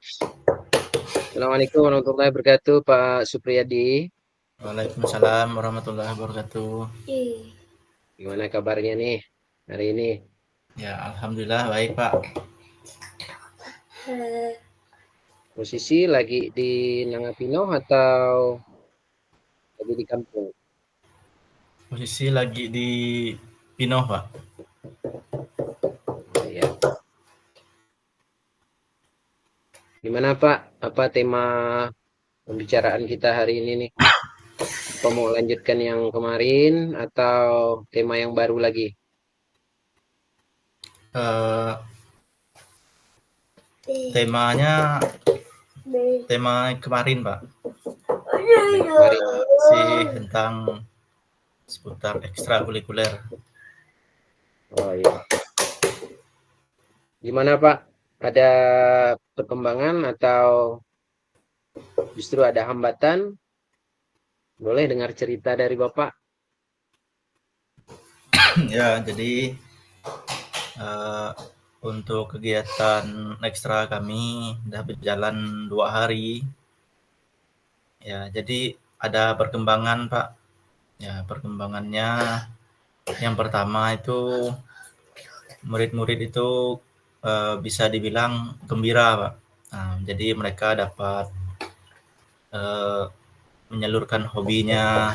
Assalamualaikum warahmatullahi wabarakatuh, Pak Supriyadi. Waalaikumsalam warahmatullahi wabarakatuh. Gimana kabarnya nih hari ini? Ya, alhamdulillah baik, Pak. Posisi lagi di Nangapino atau lagi di kampung? Posisi lagi di Pinoh, Pak. Oh iya. Gimana Pak? Apa tema pembicaraan kita hari ini nih? Apa mau lanjutkan yang kemarin atau tema yang baru lagi? Eh, temanya tema kemarin, Pak. Tema yang kemarin. Masih tentang seputar ekstrakurikuler. Oh iya. Gimana Pak? Ada perkembangan atau justru ada hambatan? Boleh dengar cerita dari Bapak? Ya, jadi eh, untuk kegiatan ekstra kami sudah berjalan 2 hari. Ya, jadi ada perkembangan, Pak. Ya, perkembangannya yang pertama itu murid-murid itu bisa dibilang gembira, Pak. Nah, jadi mereka dapat eh, menyalurkan hobinya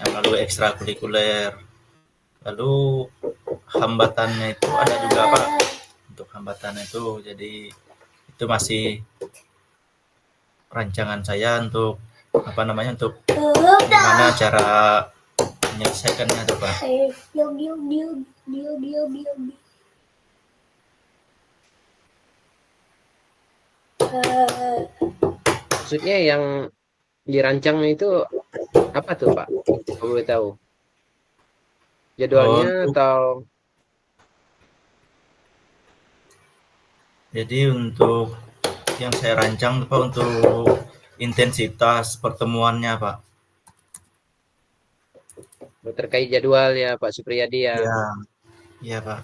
melalui ekstrakurikuler. Lalu hambatannya itu ada juga, Pak. Untuk hambatannya itu, jadi itu masih rancangan saya untuk apa namanya untuk gimana cara menyelesaikannya tuh, Pak. Maksudnya yang dirancang itu apa tuh Pak? Kalau boleh tahu. Oh, Jadwalnya untuk atau jadi untuk yang saya rancang Pak untuk intensitas pertemuannya, Pak. terkait jadwal ya Pak Supriyadi ya. Iya, iya, Pak.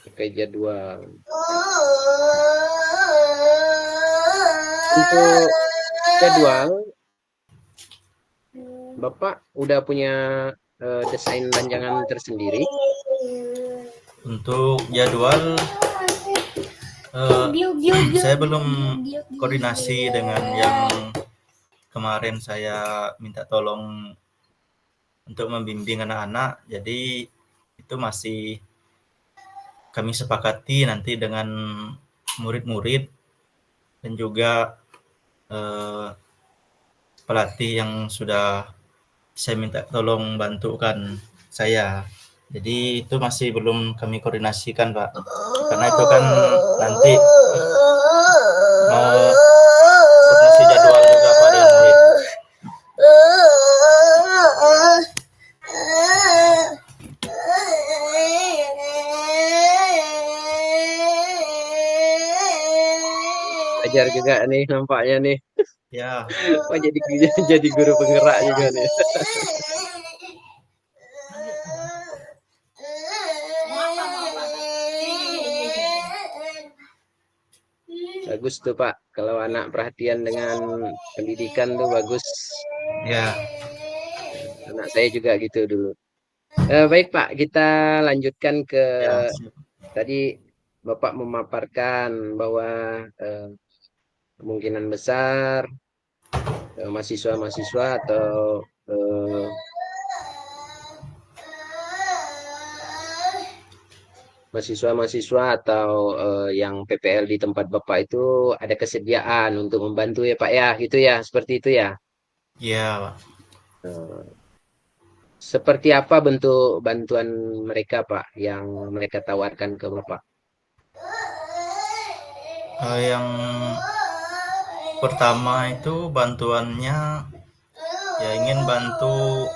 Terkait jadwal. Untuk jadwal, Bapak udah punya desain rancangan tersendiri. Untuk jadwal saya belum koordinasi dengan yang kemarin saya minta tolong untuk membimbing anak-anak. Jadi itu masih kami sepakati nanti dengan murid-murid dan juga eh, pelatih yang sudah saya minta tolong bantukan saya. Jadi itu masih belum kami koordinasikan, Pak. Karena itu kan nanti mau koordinasi jadwal juga, Pak, dengan murid. Belajar juga nih nampaknya nih. Ya, Wah jadi jadi guru penggerak juga nih. Bagus tuh Pak. Kalau anak perhatian dengan pendidikan tuh bagus. ya, Anak saya juga gitu dulu. Baik Pak, kita lanjutkan ke ya. tadi Bapak memaparkan bahwa eh, kemungkinan besar mahasiswa-mahasiswa atau eh, mahasiswa-mahasiswa atau yang PPL di tempat Bapak itu ada kesediaan untuk membantu ya Pak ya, gitu ya, seperti itu ya. Iya, Pak. Eh, Seperti apa bentuk bantuan mereka Pak yang mereka tawarkan ke Bapak? Yang pertama itu bantuannya ya ingin bantu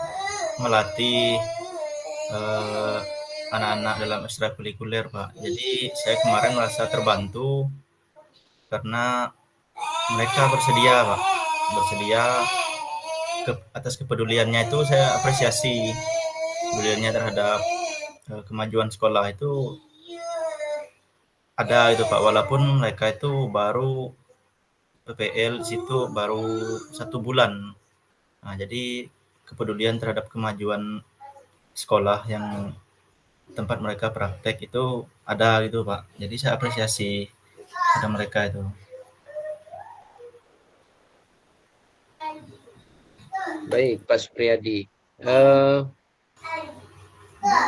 melatih eh, anak-anak dalam ekstrakurikuler, Pak. Jadi saya kemarin merasa terbantu karena mereka bersedia, Pak. Bersedia atas kepeduliannya itu saya apresiasi kepeduliannya terhadap kemajuan sekolah itu ada itu Pak, walaupun mereka itu baru PPL di situ baru 1 bulan. Nah, jadi kepedulian terhadap kemajuan sekolah yang tempat mereka praktek itu ada gitu Pak. Jadi saya apresiasi pada mereka itu. Baik, Pak Supriyadi. Eh,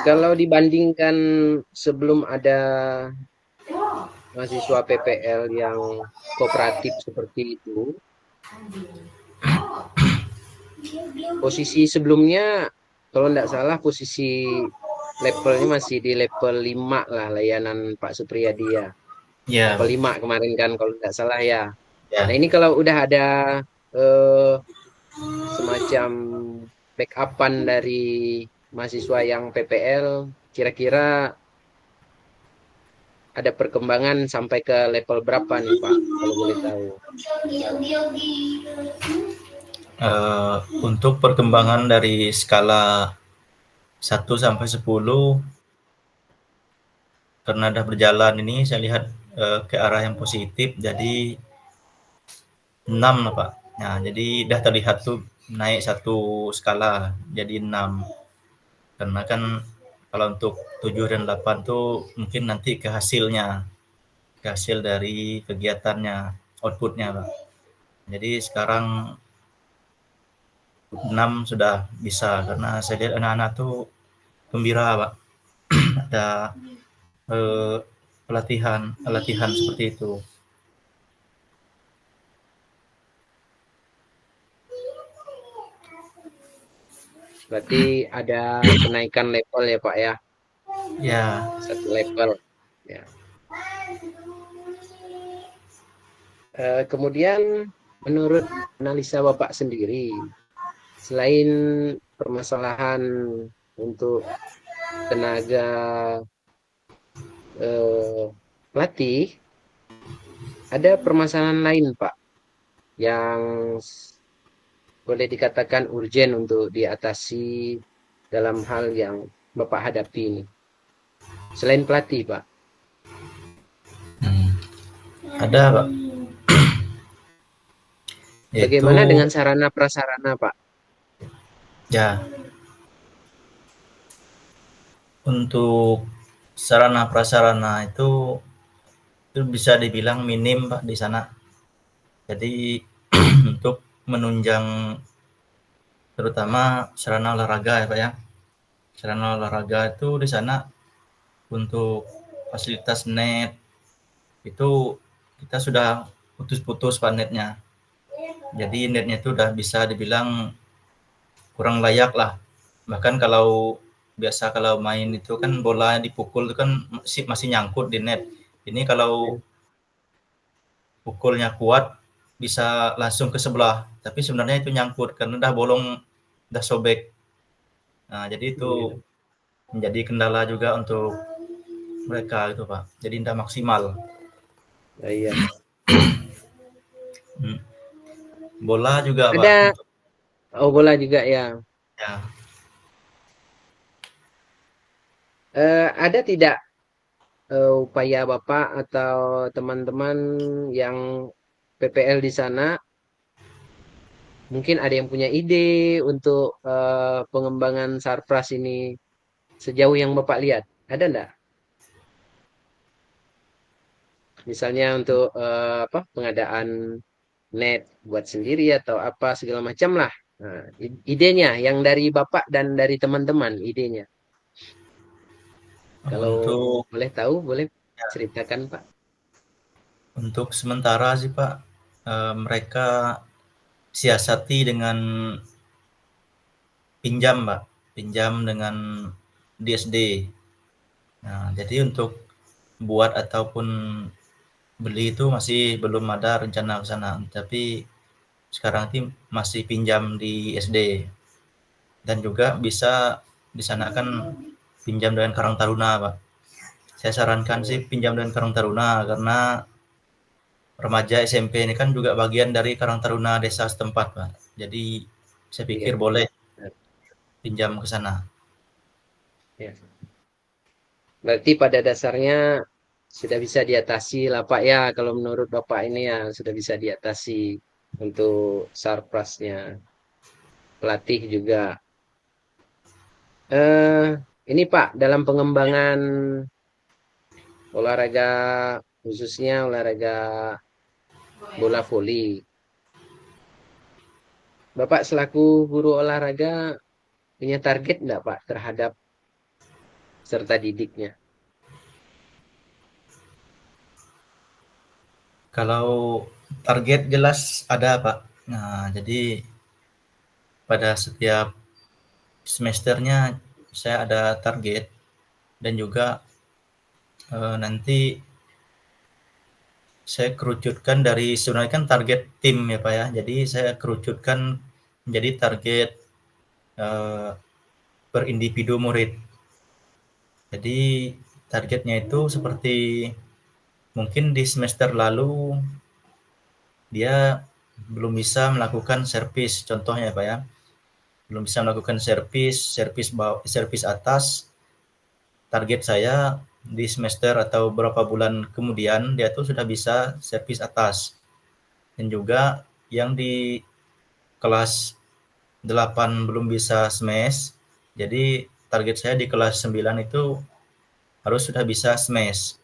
Kalau dibandingkan sebelum ada mahasiswa PPL yang kooperatif seperti itu, posisi sebelumnya, kalau tidak salah posisi levelnya masih di level 5 lah layanan Pak Supriyadi ya. Ya, Level 5 kemarin kan kalau tidak salah ya. Nah ya. ini kalau udah ada eh, semacam backupan dari mahasiswa yang PPL, kira-kira ada perkembangan sampai ke level berapa nih Pak, kalau boleh tahu? Untuk perkembangan dari skala 1 sampai 10 karena udah berjalan ini saya lihat ke arah yang positif jadi 6 lah Pak. Nah, jadi udah terlihat tuh naik 1 skala jadi 6. Karena kan kalau untuk 7 dan 8 tuh mungkin nanti ke hasilnya, ke hasil dari kegiatannya, outputnya Pak. Jadi sekarang 6 sudah bisa karena saya lihat anak-anak tuh gembira Pak. Ada eh, pelatihan seperti itu. Berarti ada kenaikan level ya Pak ya, Ya, satu level. Ya. Kemudian menurut analisa Bapak sendiri, selain permasalahan untuk tenaga eh, pelatih, ada permasalahan lain Pak yang boleh dikatakan urgen untuk diatasi dalam hal yang Bapak hadapi ini. Selain pelatih Pak, ada Pak. Yaitu bagaimana dengan sarana prasarana Pak? ya untuk sarana prasarana itu bisa dibilang minim Pak di sana. Jadi untuk menunjang terutama sarana olahraga ya Pak ya. Sarana olahraga itu di sana untuk fasilitas net itu kita sudah putus-putus Pak netnya. Jadi netnya itu udah bisa dibilang kurang layak lah. Bahkan kalau biasa kalau main itu kan bola dipukul itu kan masih nyangkut di net. Ini kalau pukulnya kuat bisa langsung ke sebelah, tapi sebenarnya itu nyangkut karena udah bolong, udah sobek. Nah, jadi Iya, itu menjadi kendala juga untuk mereka itu Pak. Jadi tidak maksimal. iya. Hmm. Bola juga Pak Ada, untuk oh bola juga ya. ya. Ada tidak upaya Bapak atau teman-teman yang PPL di sana, mungkin ada yang punya ide untuk pengembangan Sarpras ini sejauh yang Bapak lihat? Ada enggak? Misalnya untuk apa pengadaan net buat sendiri atau apa segala macam lah. Nah, idenya yang dari Bapak dan dari teman-teman idenya. Kalau Untuk boleh tahu, boleh ceritakan Pak. untuk sementara sih Pak, mereka siasati dengan pinjam Pak, pinjam dengan DSD. Nah, jadi untuk buat ataupun beli itu masih belum ada rencana ke sana, tapi sekarang ini masih pinjam di SD dan juga bisa di sana kan pinjam dengan Karang Taruna, Pak. Saya sarankan sih Oh, pinjam dengan Karang Taruna karena remaja SMP ini kan juga bagian dari Karang Taruna desa setempat, Pak. Jadi saya iya, pikir boleh benar. pinjam ke sana. Ya. Berarti pada dasarnya sudah bisa diatasi lah Pak ya. Kalau menurut Bapak ini ya sudah bisa diatasi untuk sarprasnya. Pelatih juga. Eh, ini Pak, dalam pengembangan olahraga khususnya olahraga bola voli. Bapak selaku guru olahraga punya target enggak Pak terhadap serta didiknya? Kalau target jelas ada, Pak. Nah, jadi pada setiap semesternya saya ada target dan juga nanti saya kerucutkan dari sebenarnya kan target tim ya Pak ya. Jadi saya kerucutkan menjadi target eh, per individu murid. Jadi targetnya itu seperti mungkin di semester lalu dia belum bisa melakukan servis, contohnya Pak ya, belum bisa melakukan servis, servis atas. Target saya di semester atau beberapa bulan kemudian dia tuh sudah bisa servis atas. Dan juga yang di kelas 8 belum bisa smash. Jadi target saya di kelas 9 itu harus sudah bisa smash.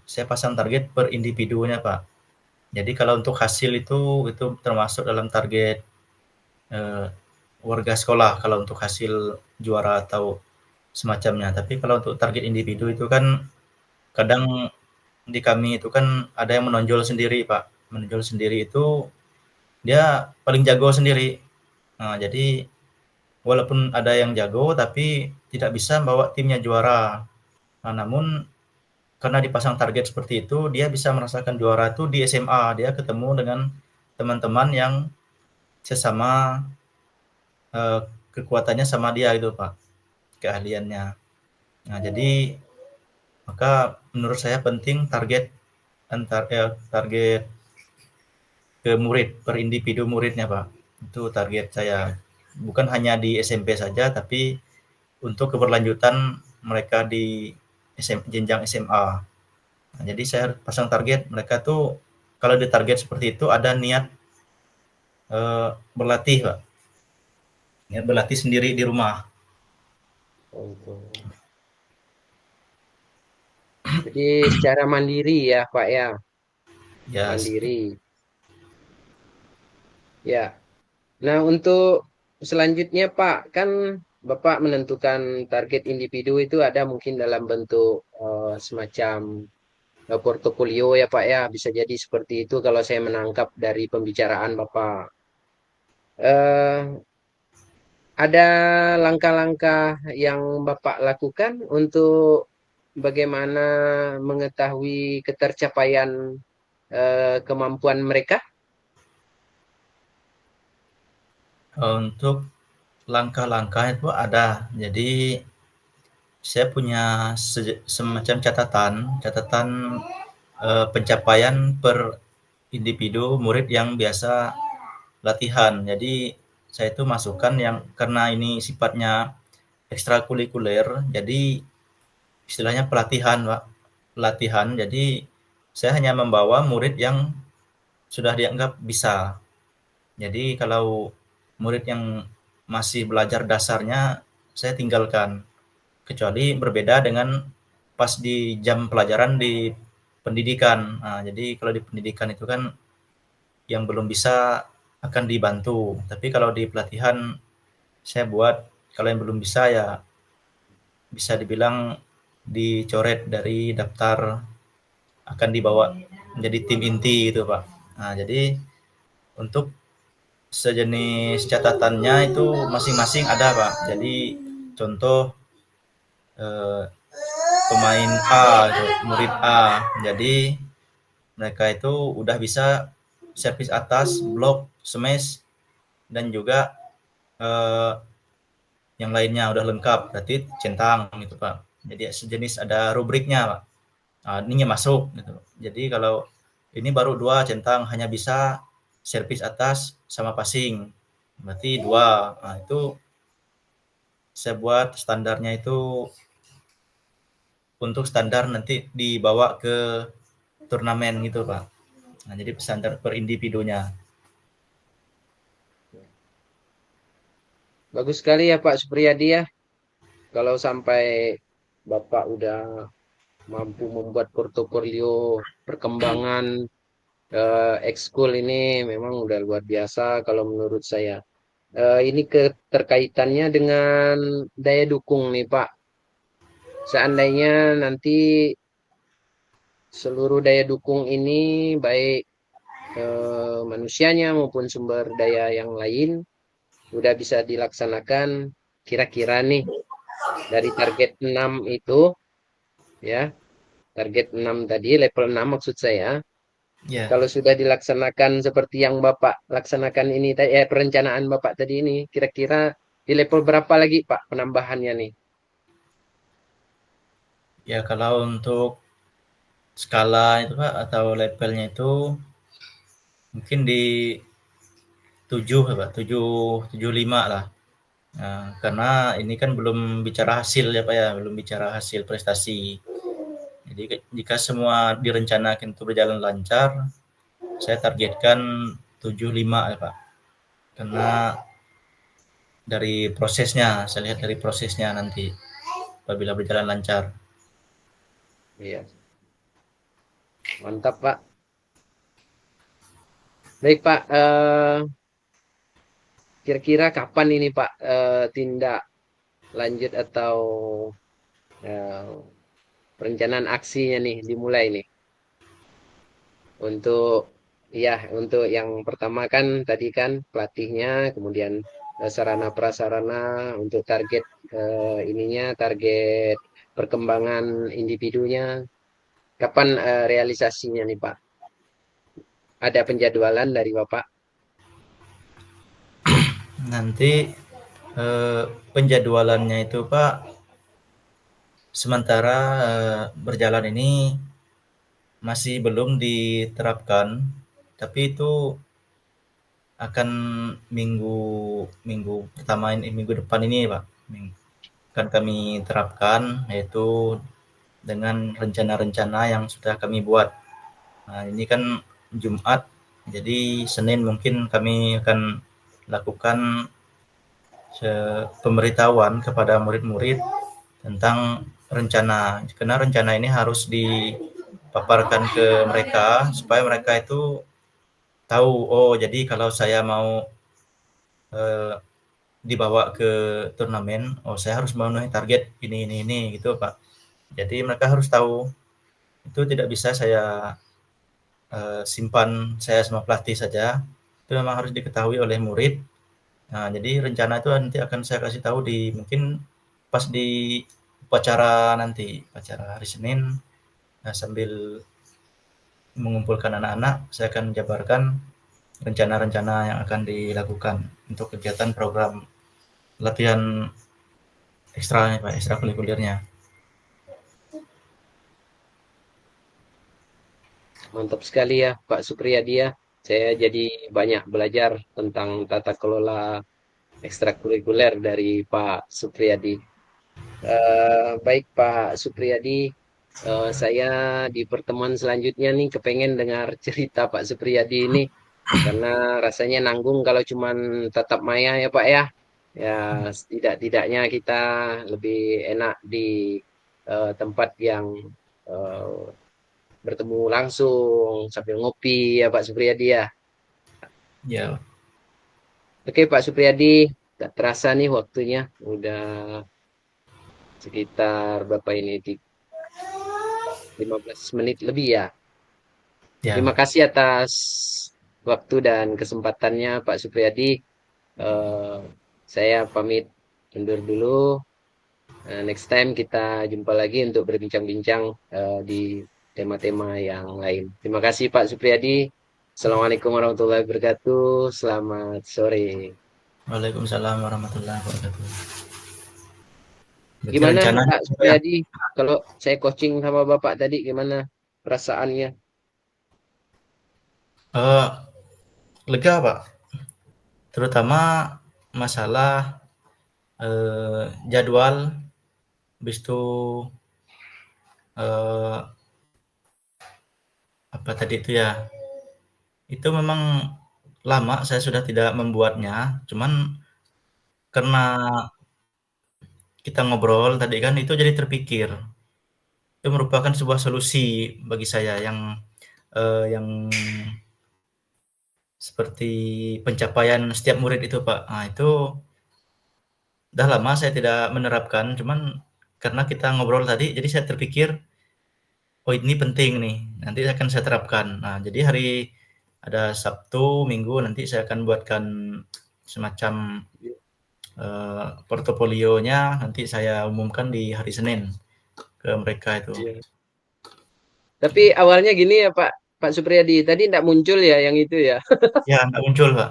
Saya pasang target per individunya, Pak. Jadi kalau untuk hasil itu termasuk dalam target eh, warga sekolah kalau untuk hasil juara atau semacamnya. Tapi kalau untuk target individu itu kan kadang di kami itu kan ada yang menonjol sendiri, Pak. Menonjol sendiri itu dia paling jago sendiri. Nah, jadi walaupun ada yang jago tapi tidak bisa bawa timnya juara. Nah, namun karena dipasang target seperti itu, dia bisa merasakan juara itu di SMA. Dia ketemu dengan teman-teman yang sesama eh, kekuatannya sama dia itu, Pak, keahliannya. Nah, jadi maka menurut saya penting target ke murid, per individu muridnya, Pak. Itu target saya. Bukan hanya di SMP saja, tapi untuk keberlanjutan mereka di jenjang SMA. Nah, jadi saya pasang target mereka tuh kalau di target seperti itu ada niat berlatih, Pak. Niat berlatih sendiri di rumah. Untuk jadi secara mandiri ya Pak ya, Ya, mandiri. Ya. Nah, untuk selanjutnya Pak, kan Bapak menentukan target individu itu ada mungkin dalam bentuk semacam portofolio ya Pak ya, bisa jadi seperti itu kalau saya menangkap dari pembicaraan Bapak. Eh, ada langkah-langkah yang Bapak lakukan untuk bagaimana mengetahui ketercapaian kemampuan mereka? untuk langkah-langkah itu ada. Jadi saya punya semacam catatan pencapaian per individu murid yang biasa latihan. Jadi saya itu masukkan yang karena ini sifatnya ekstrakurikuler, jadi istilahnya pelatihan, Pak. Pelatihan. Jadi saya hanya membawa murid yang sudah dianggap bisa. Jadi kalau murid yang masih belajar dasarnya saya tinggalkan. Kecuali berbeda dengan pas di jam pelajaran di pendidikan. Nah, jadi kalau di pendidikan itu kan yang belum bisa akan dibantu. Tapi kalau di pelatihan saya buat kalau yang belum bisa ya bisa dibilang dicoret dari daftar akan dibawa menjadi tim inti gitu Pak. Nah, jadi untuk sejenis catatannya itu masing-masing ada Pak. Jadi contoh eh, pemain A, murid A. Jadi mereka itu udah bisa servis atas, blok, smash, dan juga eh, yang lainnya udah lengkap. Berarti centang gitu Pak. Jadi sejenis ada rubriknya Pak. Nah, ini masuk gitu. Jadi kalau ini baru dua centang hanya bisa servis atas sama passing. Berarti dua. Nah, itu saya buat standarnya itu untuk standar nanti dibawa ke turnamen gitu Pak. Nah, jadi standar per individunya. Bagus sekali ya Pak Supriyadi ya. Kalau sampai Bapak udah mampu membuat portofolio perkembangan ekskul ini memang udah luar biasa kalau menurut saya. Ini keterkaitannya dengan daya dukung nih Pak. Seandainya nanti seluruh daya dukung ini baik manusianya maupun sumber daya yang lain udah bisa dilaksanakan kira-kira nih dari target 6 itu ya, target 6 tadi level 6 maksud saya. Ya, Kalau sudah dilaksanakan seperti yang Bapak laksanakan ini perencanaan Bapak tadi ini kira-kira di level berapa lagi Pak penambahannya nih? ya kalau untuk skala itu Pak atau levelnya itu mungkin di 7 Pak, 7 75 lah. Nah, karena ini kan belum bicara hasil ya Pak ya, belum bicara hasil prestasi. Jadi jika semua direncanakan itu berjalan lancar, saya targetkan 75 ya Pak. Karena dari prosesnya, saya lihat dari prosesnya nanti apabila berjalan lancar. Iya, mantap Pak. Baik Pak, kira-kira kapan ini Pak tindak lanjut atau eh, perencanaan aksinya nih dimulai nih untuk ya untuk yang pertama kan tadi kan pelatihnya, kemudian sarana prasarana untuk target ininya, target perkembangan individunya. Kapan realisasinya nih Pak? Ada penjadwalan dari Bapak? Nanti penjadwalannya itu Pak, sementara berjalan ini masih belum diterapkan, tapi itu akan minggu minggu pertama ini, minggu depan ini Pak, akan kami terapkan, yaitu dengan rencana-rencana yang sudah kami buat. Nah, ini kan Jumat, jadi Senin mungkin kami akan lakukan pemberitahuan kepada murid-murid tentang rencana. Karena rencana ini harus dipaparkan ke mereka supaya mereka itu tahu, oh jadi kalau saya mau eh, dibawa ke turnamen, oh saya harus memenuhi target ini gitu Pak. Jadi mereka harus tahu, itu tidak bisa saya simpan saya sama pelatih saja, itu memang harus diketahui oleh murid. Nah, jadi rencana itu nanti akan saya kasih tahu di mungkin pas di upacara nanti, upacara hari Senin. Nah, sambil mengumpulkan anak-anak, saya akan menjabarkan rencana-rencana yang akan dilakukan untuk kegiatan program latihan ekstra, Pak, ekstrakurikulernya. Mantap sekali ya Pak Supriyadi ya. Saya jadi banyak belajar tentang tata kelola ekstrakurikuler dari Pak Supriyadi. Baik Pak Supriyadi, saya di pertemuan selanjutnya nih kepengen dengar cerita Pak Supriyadi ini karena rasanya nanggung kalau cuman tatap maya ya Pak ya. Ya setidak-tidaknya kita lebih enak di tempat yang eh, bertemu langsung sambil ngopi ya Pak Supriyadi ya. Ya, Oke Pak Supriyadi, tak terasa nih waktunya udah sekitar berapa ini 15 menit lebih ya. Terima ya, kasih atas waktu dan kesempatannya Pak Supriyadi. Eh, saya pamit undur dulu. Next time kita jumpa lagi untuk berbincang-bincang di tema-tema yang lain. Terima kasih Pak Supriyadi. Assalamualaikum warahmatullahi wabarakatuh. Selamat sore. Waalaikumsalam warahmatullahi wabarakatuh. Berarti Gimana rencananya Pak ya, Supriyadi? Kalau saya coaching sama Bapak tadi gimana perasaannya? eh, lega Pak, terutama masalah jadwal, habis itu eee, apa tadi itu ya, itu memang lama saya sudah tidak membuatnya, cuman karena kita ngobrol tadi kan itu jadi terpikir. Itu merupakan sebuah solusi bagi saya yang seperti pencapaian setiap murid itu, Pak. Nah, itu udah lama saya tidak menerapkan, cuman karena kita ngobrol tadi, jadi saya terpikir, "Oh, ini penting nih, nanti akan saya terapkan." Nah, jadi ada Sabtu, Minggu, nanti saya akan buatkan semacam, Iya. portofolionya, nanti saya umumkan di hari Senin ke mereka itu. Iya. Tapi awalnya gini ya Pak, Pak Supriyadi, tadi tidak muncul ya yang itu ya. Ya, nggak muncul, Pak,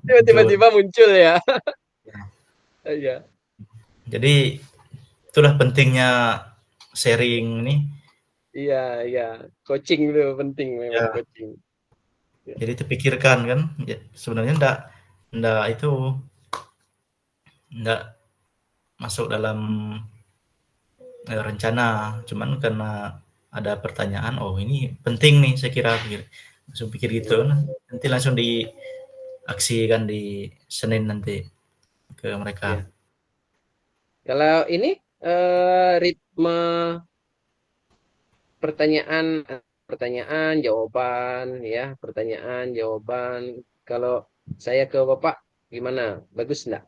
muncul. Tiba-tiba muncul ya. Ya, Iya, jadi itulah pentingnya sharing nih, iya, iya. Coaching itu penting memang ya, coaching. Ya, jadi terpikirkan kan, sebenarnya ndak itu, ndak masuk dalam, rencana, cuman karena ada pertanyaan, "Oh, ini penting nih," saya kira, langsung pikir gitu, iya, nah, nanti langsung diaksikan di Senin nanti ke mereka. iya. Kalau ini ritme pertanyaan, pertanyaan, jawaban, ya, pertanyaan, jawaban. Kalau saya ke Bapak, gimana? Bagus enggak?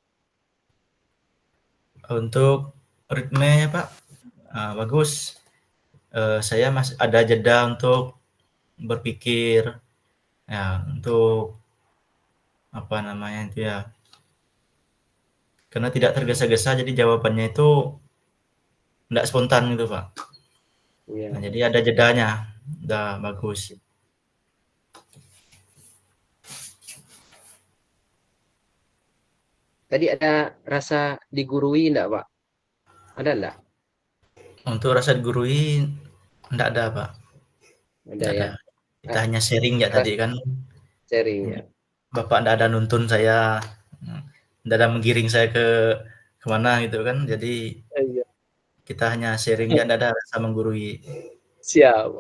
Untuk ritmenya, Pak, bagus, saya masih ada jeda untuk berpikir, ya, untuk apa namanya itu ya, karena tidak tergesa-gesa jadi jawabannya itu nggak spontan gitu, Pak. Nah, Iya. jadi ada jedanya, udah bagus. Tadi ada rasa digurui enggak, Pak? Ada enggak? Untuk rasa digurui nggak ada, Pak, Ada nggak ada. ya. Kita Ah, hanya sharing ya tadi ras kan, sharing ya. Bapak nggak ada nuntun saya, nggak ada menggiring saya ke mana gitu kan. Jadi Iya. kita hanya sharing, nggak ada rasa menggurui. Siap.